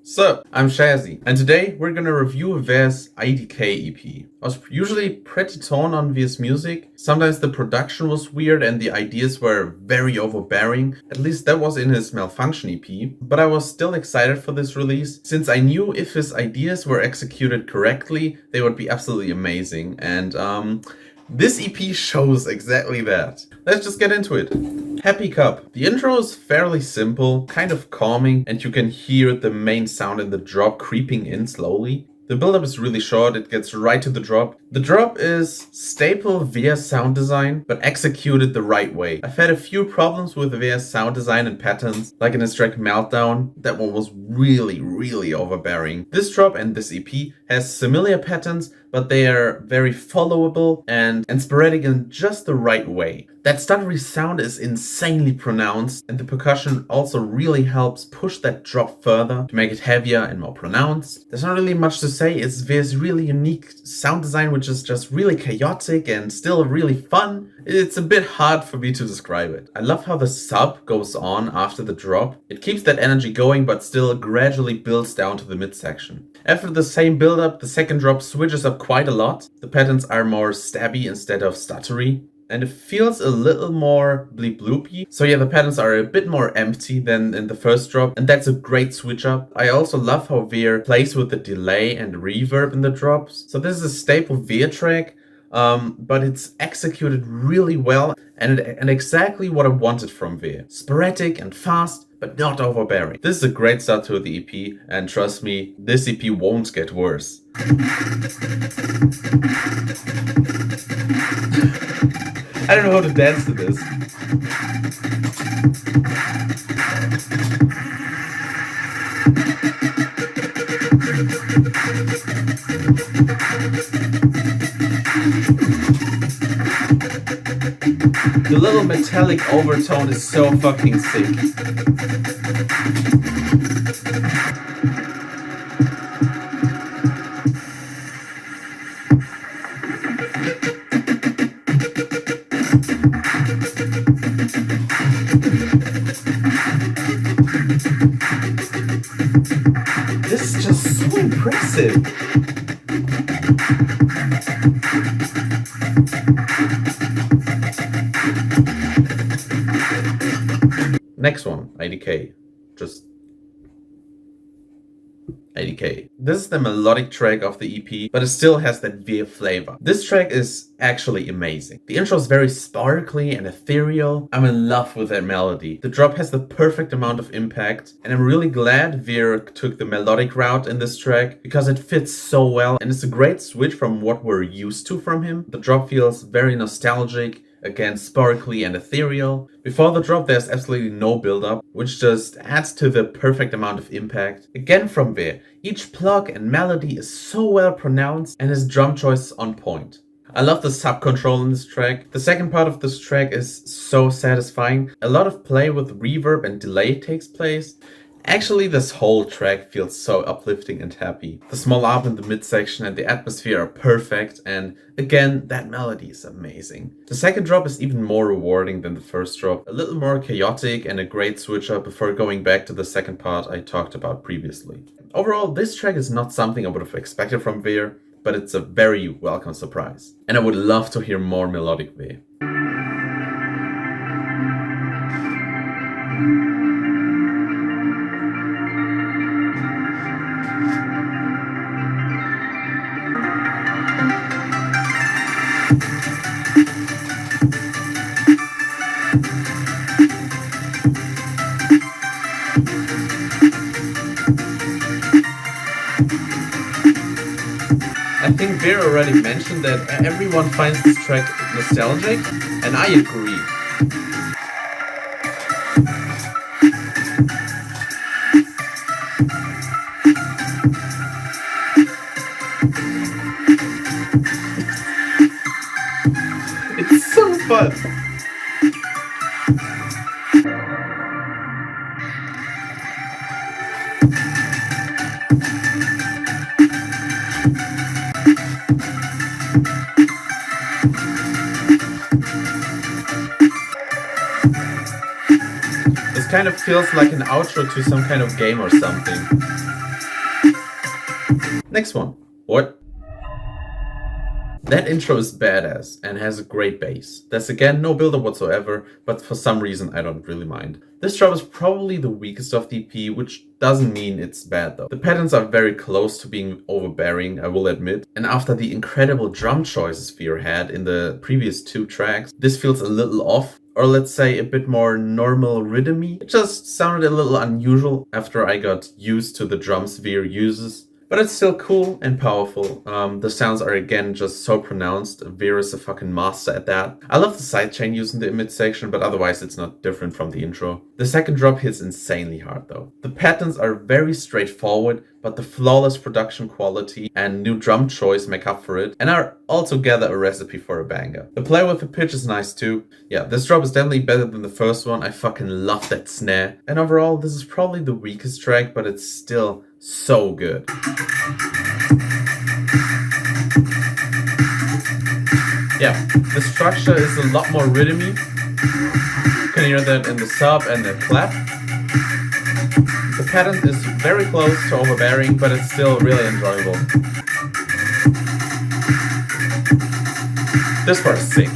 So, I'm Shazzy, and today we're gonna review Veer's IDK EP. I was usually pretty torn on Veer's music. Sometimes the production was weird and the ideas were very overbearing. At least that was in his Malfunction EP. But I was still excited for this release, since I knew if his ideas were executed correctly, they would be absolutely amazing. And this EP shows exactly that. Let's just get into it. Happy Cup. The intro is fairly simple, kind of calming, and you can hear the main sound in the drop creeping in slowly. The build-up is really short, it gets right to the drop. The drop is staple Veer sound design, but executed the right way. I've had a few problems with Veer's sound design and patterns, like in his track Meltdown. That one was really overbearing. This drop and this EP has similar patterns, but they are very followable and sporadic in just the right way. That stuttery sound is insanely pronounced, and the percussion also really helps push that drop further to make it heavier and more pronounced. There's not really much to say, it's Veer's really unique sound design, which is just really chaotic and still really fun. It's a bit hard for me to describe it. I love how the sub goes on after the drop. It keeps that energy going, but still gradually builds down to the midsection. After the same build-up, the second drop switches up quite a lot. The patterns are more stabby instead of stuttery, and it feels a little more bleep loopy. So yeah, the patterns are a bit more empty than in the first drop, and that's a great switch up. I also love how Veer plays with the delay and reverb in the drops. So this is a staple Veer track, but it's executed really well and exactly what I wanted from Veer. Sporadic and fast, but not overbearing. This is a great start to the EP, and trust me, this EP won't get worse. I don't know how to dance to this. The little metallic overtone is so fucking sick. This is just so impressive. Next one, IDK. Just IDK. This is the melodic track of the EP, but it still has that Veer flavor. This track is actually amazing. The intro is very sparkly and ethereal. I'm in love with that melody. The drop has the perfect amount of impact, and I'm really glad Veer took the melodic route in this track because it fits so well, and it's a great switch from what we're used to from him. The drop feels very nostalgic, again sparkly and ethereal. Before the drop there's absolutely no build-up, which just adds to the perfect amount of impact. Again from Veer, each plug and melody is so well pronounced and his drum choice is on point. I love the sub control in this track. The second part of this track is so satisfying. A lot of play with reverb and delay takes place. Actually, this whole track feels so uplifting and happy. The small arp in the midsection and the atmosphere are perfect, and again, that melody is amazing. The second drop is even more rewarding than the first drop, a little more chaotic and a great switch up before going back to the second part I talked about previously. Overall, this track is not something I would have expected from Veer, but it's a very welcome surprise. And I would love to hear more melodic Veer. I think Veer already mentioned that everyone finds this track nostalgic, and I agree. It's so fun. This kind of feels like an outro to some kind of game or something. Next one. What? That intro is badass and has a great bass. There's again no build-up whatsoever, but for some reason I don't really mind. This drop is probably the weakest of the EP, which doesn't mean it's bad though. The patterns are very close to being overbearing, I will admit, and after the incredible drum choices Veer had in the previous 2 tracks, this feels a little off, or let's say a bit more normal rhythmy. It just sounded a little unusual after I got used to the drums Veer uses. But it's still cool and powerful. The sounds are again just so pronounced. Veer is a fucking master at that. I love the sidechain using the mid section, but otherwise it's not different from the intro. The second drop hits insanely hard though. The patterns are very straightforward, but the flawless production quality and new drum choice make up for it and are altogether a recipe for a banger. The play with the pitch is nice too. Yeah, this drop is definitely better than the first one. I fucking love that snare. And overall, this is probably the weakest track, but it's still so good. Yeah, the structure is a lot more rhythmy. You can hear that in the sub and the clap. The pattern is very close to overbearing, but it's still really enjoyable. This part is sick.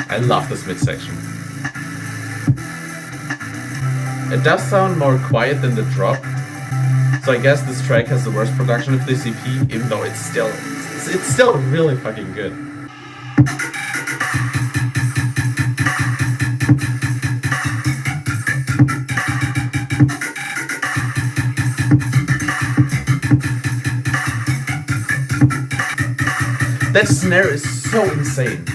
I love this midsection. It does sound more quiet than the drop, so I guess this track has the worst production of this EP, even though it's still really fucking good. That snare is so insane.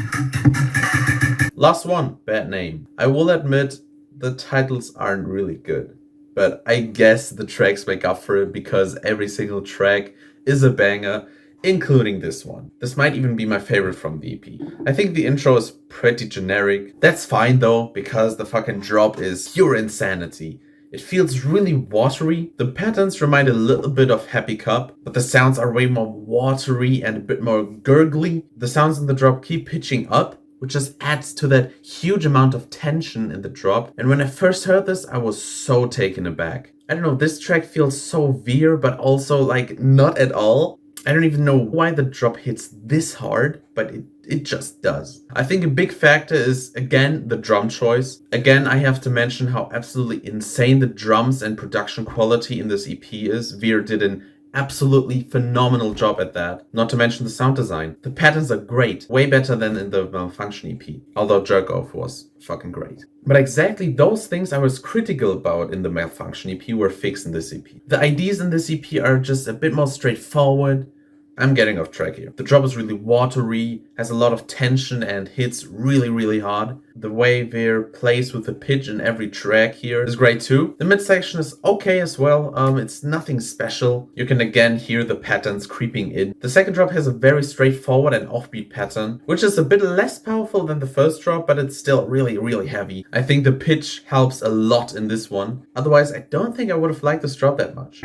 Last one, Bad Name. I will admit the titles aren't really good, but I guess the tracks make up for it because every single track is a banger, including this one. This might even be my favorite from the EP. I think the intro is pretty generic. That's fine though, because the fucking drop is pure insanity. It feels really watery. The patterns remind a little bit of Happy Cup, but the sounds are way more watery and a bit more gurgly. The sounds in the drop keep pitching up, which just adds to that huge amount of tension in the drop. And when I first heard this, I was so taken aback. I don't know, this track feels so Veer, but also like not at all. I don't even know why the drop hits this hard, but it just does. I think a big factor is, again, the drum choice. Again, I have to mention how absolutely insane the drums and production quality in this EP is. Veer did an absolutely phenomenal job at that. Not to mention the sound design. The patterns are great, way better than in the Malfunction EP, although Jerk Off was fucking great. But exactly those things I was critical about in the Malfunction EP were fixed in this EP. The ideas in this EP are just a bit more straightforward. I'm getting off track here. The drop is really watery, has a lot of tension and hits really, really hard. The way Veer plays with the pitch in every track here is great too. The midsection is okay as well. It's nothing special. You can again hear the patterns creeping in. The second drop has a very straightforward and offbeat pattern, which is a bit less powerful than the first drop, but it's still really, really heavy. I think the pitch helps a lot in this one. Otherwise, I don't think I would have liked this drop that much.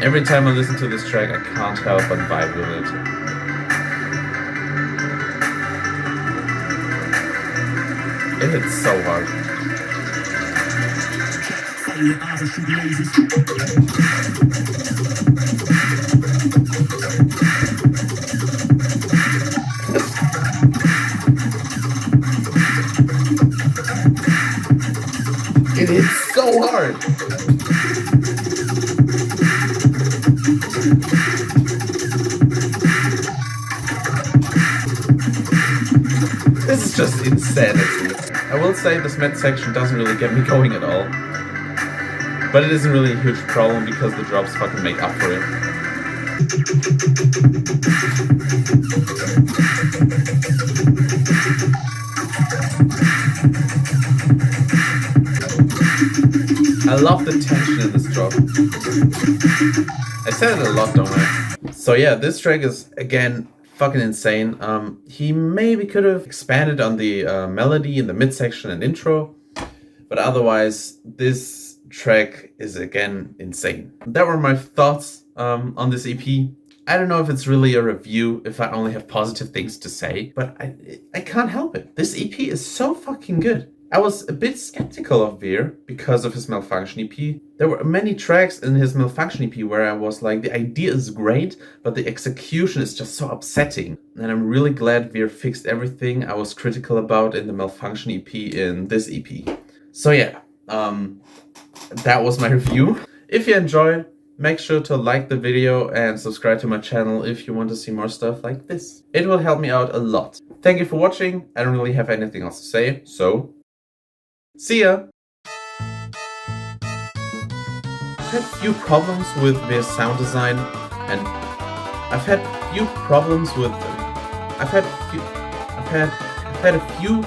Every time I listen to this track, I can't help but vibe with it. It hits so hard. It hits so hard. This is just insanity. I will say this mid section doesn't really get me going at all. But it isn't really a huge problem because the drops fucking make up for it. I love the tension in this drop. I said it a lot, don't I? So yeah, this track is, again, fucking insane. He maybe could have expanded on the melody in the midsection and intro, but otherwise, this track is again insane. That were my thoughts on this EP. I don't know if it's really a review, if I only have positive things to say, but I can't help it. This EP is so fucking good. I was a bit skeptical of Veer because of his Malfunction EP. There were many tracks in his Malfunction EP where I was like, the idea is great, but the execution is just so upsetting. And I'm really glad Veer fixed everything I was critical about in the Malfunction EP in this EP. So yeah, that was my review. If you enjoyed, make sure to like the video and subscribe to my channel if you want to see more stuff like this. It will help me out a lot. Thank you for watching. I don't really have anything else to say, so see ya! I've had few problems with their sound design, and I've had few problems with I've had a few